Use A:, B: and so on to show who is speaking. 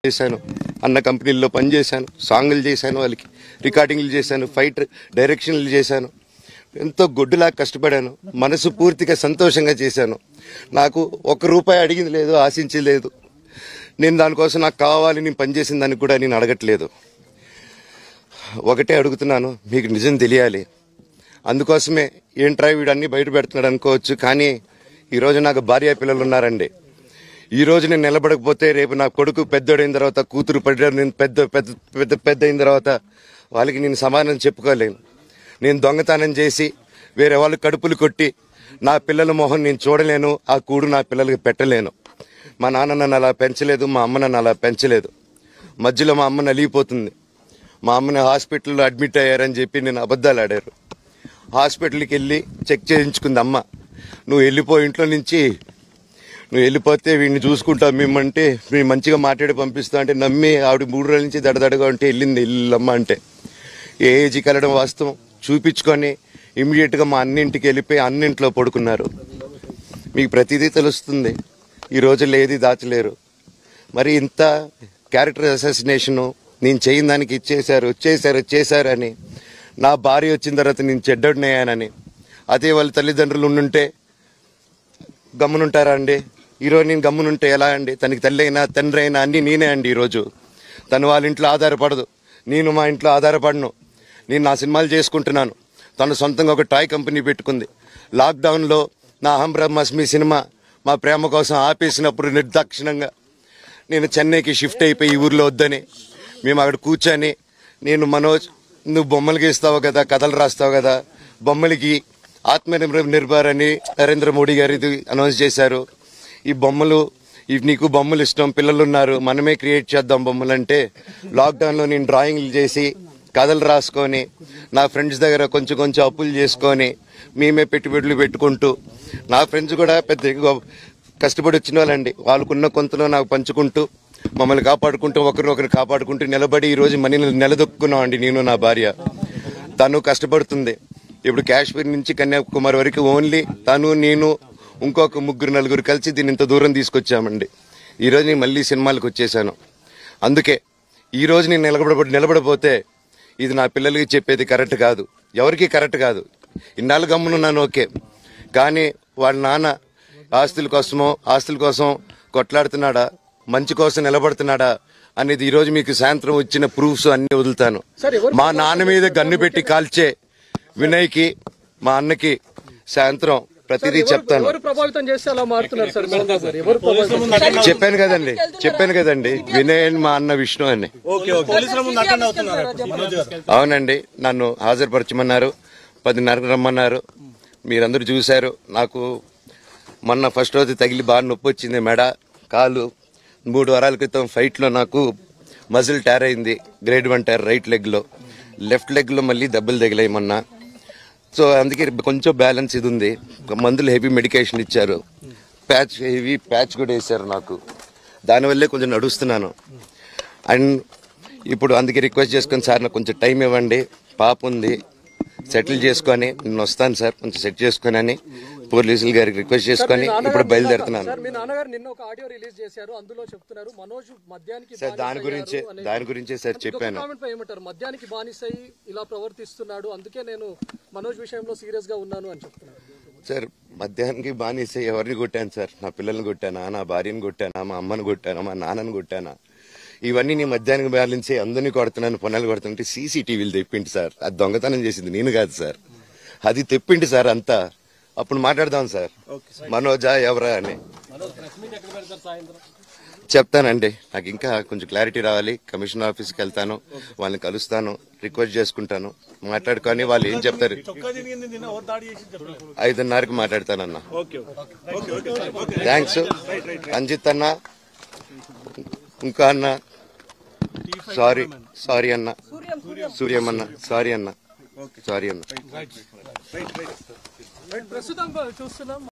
A: చేశాను, అన్న కంపెనీల్లో పనిచేశాను, సాంగులు చేశాను, వాళ్ళకి రికార్డింగ్లు చేశాను, ఫైట్ డైరెక్షన్లు చేశాను. ఎంతో గొడ్డులా కష్టపడాను, మనసు పూర్తిగా సంతోషంగా చేశాను. నాకు ₹1 అడిగింది లేదు, ఆశించలేదు. నేను దానికోసం నాకు కావాలి, నేను పనిచేసిన దానికి కూడా నేను అడగట్లేదు. ఒకటే అడుగుతున్నాను, మీకు నిజం తెలియాలి. అందుకోసమే ఏంట్రా వీడు అన్నీ బయట పెడుతున్నాడు అనుకోవచ్చు, కానీ ఈరోజు నాకు భార్య పిల్లలు ఉన్నారండి. ఈరోజు నేను నిలబడకపోతే రేపు నా కొడుకు పెద్దోడైన తర్వాత, కూతురు నేను పెద్ద అయిన తర్వాత వాళ్ళకి నేను సమాధానం చెప్పుకోలేను. నేను దొంగతనం చేసి వేరే వాళ్ళు కడుపులు కొట్టి నా పిల్లల మొహం నేను చూడలేను, ఆ కూడు నా పిల్లలకి పెట్టలేను. మా నాన్న నన్ను అలా పెంచలేదు, మా అమ్మ నన్ను అలా పెంచలేదు. మధ్యలో మా అమ్మ నలిగిపోతుంది. మా అమ్మని హాస్పిటల్లో అడ్మిట్ అయ్యారని చెప్పి నేను అబద్ధాలు ఆడారు. హాస్పిటల్కి వెళ్ళి చెక్ చేయించుకుంది అమ్మ. నువ్వు వెళ్ళిపో ఇంట్లో నుంచి, నువ్వు వెళ్ళిపోతే వీడిని చూసుకుంటావు మేమంటే, మేము మంచిగా మాట్లాడి పంపిస్తా అంటే నమ్మి ఆవిడ 3 రోజుల నుంచి దడదడగా ఉంటే వెళ్ళింది ఇల్లమ్మ అంటే. ఏ ఏజీకి వెళ్ళడం వాస్తవం చూపించుకొని ఇమ్మీడియట్గా మా అన్నింటికి వెళ్ళిపోయి అన్నింట్లో పడుకున్నారు. మీకు ప్రతిదీ తెలుస్తుంది. ఈ రోజుల్లో ఏది దాచలేరు. మరి ఇంత క్యారెక్టర్ అసాసినేషను నేను చేయని దానికి చేశారు అని, నా భార్య వచ్చిన తర్వాత నేను చెడ్డోడినయ్యానని, అదే వాళ్ళ తల్లిదండ్రులు ఉండుంటే గమ్మునుంటారా అండి? ఈరోజు నేను గమ్మునుంటే ఎలా అండి? తనకి తల్లి అయినా తండ్రి అయినా అన్నీ నేనే అండి. ఈరోజు తను వాళ్ళ ఇంట్లో ఆధారపడదు, నేను మా ఇంట్లో ఆధారపడను. నేను నా సినిమాలు చేసుకుంటున్నాను. తను సొంతంగా ఒక టాయ్ కంపెనీ పెట్టుకుంది. లాక్డౌన్లో నా అహం బ్రహ్మాస్మి సినిమా మా ప్రేమ కోసం ఆపేసినప్పుడు నిర్దాక్షిణంగా నేను చెన్నైకి షిఫ్ట్ అయిపోయి ఈ ఊర్లో వద్దని మేము అక్కడ కూర్చొని, నేను మనోజ్ నువ్వు బొమ్మలు గీస్తావు కదా, కథలు రాస్తావు కదా, బొమ్మలకి ఆత్మనిర్భర్ అని నరేంద్ర మోడీ గారు ఇది అనౌన్స్ చేశారు. ఈ బొమ్మలు, నీకు బొమ్మలు ఇష్టం, పిల్లలు ఉన్నారు, మనమే క్రియేట్ చేద్దాం బొమ్మలు అంటే, లాక్డౌన్లో నేను డ్రాయింగ్లు చేసి కథలు రాసుకొని నా ఫ్రెండ్స్ దగ్గర కొంచెం అప్పులు చేసుకొని మేమే పెట్టుబడులు పెట్టుకుంటూ, నా ఫ్రెండ్స్ కూడా పెద్ద కష్టపడి వచ్చిన వాళ్ళండి. వాళ్ళకున్న కొంతలో నాకు పంచుకుంటూ, మమ్మల్ని కాపాడుకుంటూ, ఒకరినొకరు కాపాడుకుంటూ నిలబడి ఈరోజు మనీని నిలదొక్కున్నామండి. నేను నా భార్య, తను కష్టపడుతుంది. ఇప్పుడు కాశ్మీర్ నుంచి కన్యాకుమారి వరకు ఓన్లీ తను, నేను, ఇంకొక 3-4 కలిసి దీన్ని ఇంత దూరం తీసుకొచ్చామండి. ఈరోజు నేను మళ్ళీ సినిమాలకు వచ్చేసాను. అందుకే ఈరోజు నేను నిలబడపోతే ఇది నా పిల్లలకి చెప్పేది కరెక్ట్ కాదు, ఎవరికి కరెక్ట్ కాదు. ఇన్నాళ్ళు గమ్మునున్నాను ఓకే, కానీ వాళ్ళ నాన్న ఆస్తుల కోసం కొట్లాడుతున్నాడా, మంచి కోసం నిలబడుతున్నాడా అనేది ఈరోజు మీకు సాయంత్రం వచ్చిన ప్రూఫ్స్ అన్ని వదులుతాను. మా నాన్న మీద గన్ను పెట్టి కాల్చే వినయ్కి, మా అన్నకి సాయంత్రం ప్రతిదీ చెప్తాను. చెప్పాను కదండి వినయ్ అని, మా అన్న విష్ణు అని. అవునండి, నన్ను హాజరుపరచమన్నారు, 10:30 రమ్మన్నారు. మీరందరూ చూశారు. నాకు మొన్న ఫస్ట్ రోజు తగిలి బాగా నొప్పి వచ్చింది, మెడ, కాలు. 3 వారాల క్రితం ఫైట్లో నాకు మజిల్ టైర్ అయింది, గ్రేడ్ 1 టైర్ రైట్ లెగ్లో. లెఫ్ట్ లెగ్లో మళ్ళీ దెబ్బలు తగిలాయి మొన్న. సో అందుకే కొంచెం బ్యాలెన్స్ ఇది ఉంది. మందులు హెవీ మెడికేషన్ ఇచ్చారు, హెవీ ప్యాచ్ కూడా వేశారు నాకు. దానివల్లే కొంచెం నడుస్తున్నాను. అండ్ ఇప్పుడు అందుకే రిక్వెస్ట్ చేసుకొని, సార్ నాకు కొంచెం టైం ఇవ్వండి, పాప ఉంది, సెటిల్ చేసుకొని నేను వస్తాను సార్, కొంచెం సెట్ చేసుకొని అని పోలీసులు గారికి రిక్వెస్ట్ చేసుకొని ఇప్పుడు బయలుదేరుతున్నాను. సార్ దాని గురించే సార్ చెప్పాను.
B: మద్యానికి బానిసై ఇలా ప్రవర్తిస్తున్నాడు, అందుకే నేను మనోజ్ విషయంలో సీరియస్ గా ఉన్నాను అని చెప్తున్నాను.
A: సార్ మద్యానికి బానిసై ఎవరిని కొట్టాను సార్? నా పిల్లల్ని కొట్టానా, నా భార్యను కొట్టానా, మా అమ్మని కొట్టానా, మా నాన్నని కొట్టానా? ఇవన్నీ నీ మద్యానికి బ్యాలెన్స్ అందరినీ కొడుతున్నాను, పొన్నాలు కొడుతుంటే సీసీటీవీలు తెప్పిండి సార్. అది దొంగతనం చేసింది నేను కాదు సార్, అది తెప్పిండి సార్ అంతా. అప్పుడు మాట్లాడదాం సార్, మనోజా ఎవరా అని చెప్తానండి. నాకు ఇంకా కొంచెం క్లారిటీ రావాలి. కమిషనర్ ఆఫీస్కి వెళ్తాను, వాళ్ళని కలుస్తాను, రిక్వెస్ట్ చేసుకుంటాను, మాట్లాడుకొని వాళ్ళు ఏం చెప్తారు. 5:30కి మాట్లాడతానన్నా. థ్యాంక్స్ అంజిత్ అన్న, ఇంకా అన్న, సారీ అన్న, సూర్యమన్న, సారీ అన్న.
B: ప్రస్తుతం చూస్తున్నాం.